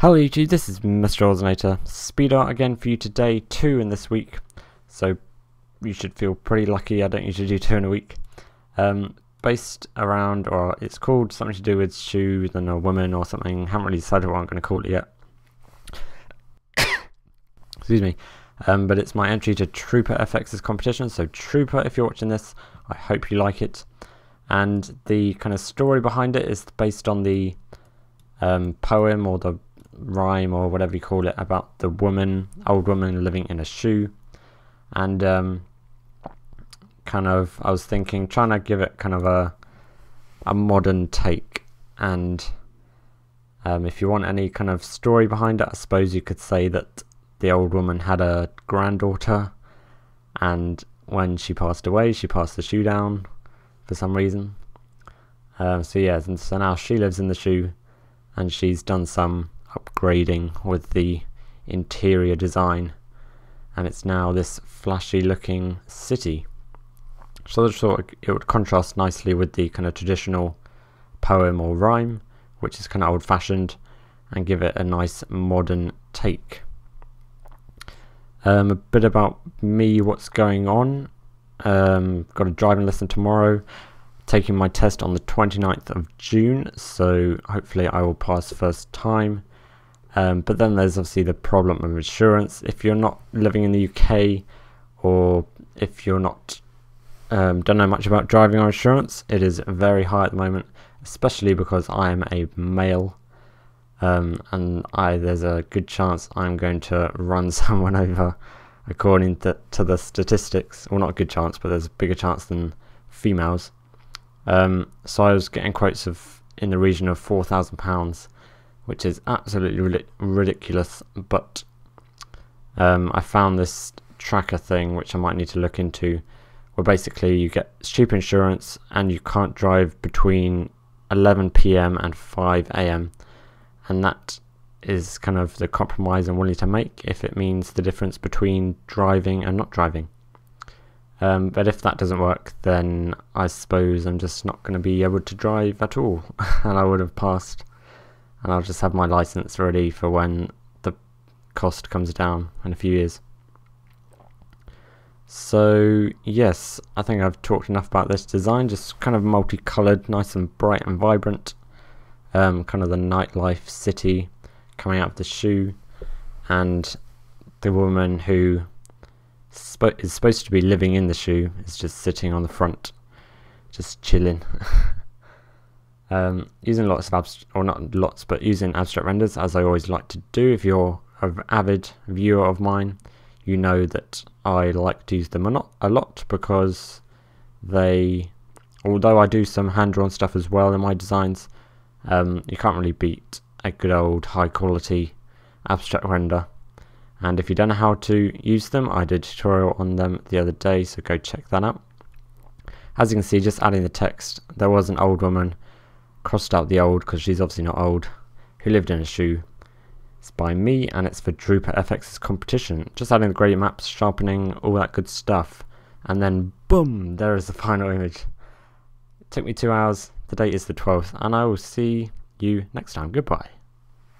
Hello YouTube, this is MrOllzinator. Speed art again for you today, 2 in this week. So you should feel pretty lucky. I don't usually do 2 in a week. Based around, or it's called something to do with shoes and a woman or something. Haven't really decided what I'm going to call it yet. Excuse me. But it's my entry to TrooperFX's competition. So Trooper, if you're watching this, I hope you like it. And the kind of story behind it is based on the poem or the rhyme or whatever you call it about the old woman living in a shoe. And I was thinking, trying to give it kind of a modern take. And if you want any kind of story behind it, I suppose you could say that the old woman had a granddaughter, and when she passed away, she passed the shoe down for some reason. So now she lives in the shoe, and she's done some upgrading with the interior design, and it's now this flashy looking city. So I just thought it would contrast nicely with the kind of traditional poem or rhyme, which is kind of old fashioned, and give it a nice modern take. A bit about me, what's going on. Got a driving lesson tomorrow, taking my test on the 29th of June, so hopefully I will pass first time. But then there's obviously the problem of insurance. If you're not living in the UK, or if you're not don't know much about driving or insurance, it is very high at the moment, especially because I am a male, and there's a good chance I'm going to run someone over according to the statistics. Well, not a good chance, but there's a bigger chance than females. So I was getting quotes of in the region of £4,000, which is absolutely ridiculous. But I found this tracker thing, which I might need to look into, where basically you get cheap insurance and you can't drive between 11 PM and 5 AM, and that is kind of the compromise I'm willing to make if it means the difference between driving and not driving. But if that doesn't work, then I suppose I'm just not going to be able to drive at all, and I would have passed, and I'll just have my license ready for when the cost comes down in a few years. So yes, I think I've talked enough about this design. Just kind of multicolored, nice and bright and vibrant, kind of the nightlife city coming out of the shoe, and the woman who is supposed to be living in the shoe is just sitting on the front, just chilling. Using lots of using abstract renders, as I always like to do. If you're an avid viewer of mine, you know that I like to use them a lot, because although I do some hand-drawn stuff as well in my designs, you can't really beat a good old high quality abstract render. And if you don't know how to use them, I did a tutorial on them the other day, so go check that out. As you can see, just adding the text, there was an old woman, crossed out the old because she's obviously not old, who lived in a shoe. It's by me, and it's for TrooperFX's competition. Just adding the gradient maps, sharpening, all that good stuff, and then boom, there is the final image. It took me 2 hours. The date is the 12th, and I will see you next time. Goodbye.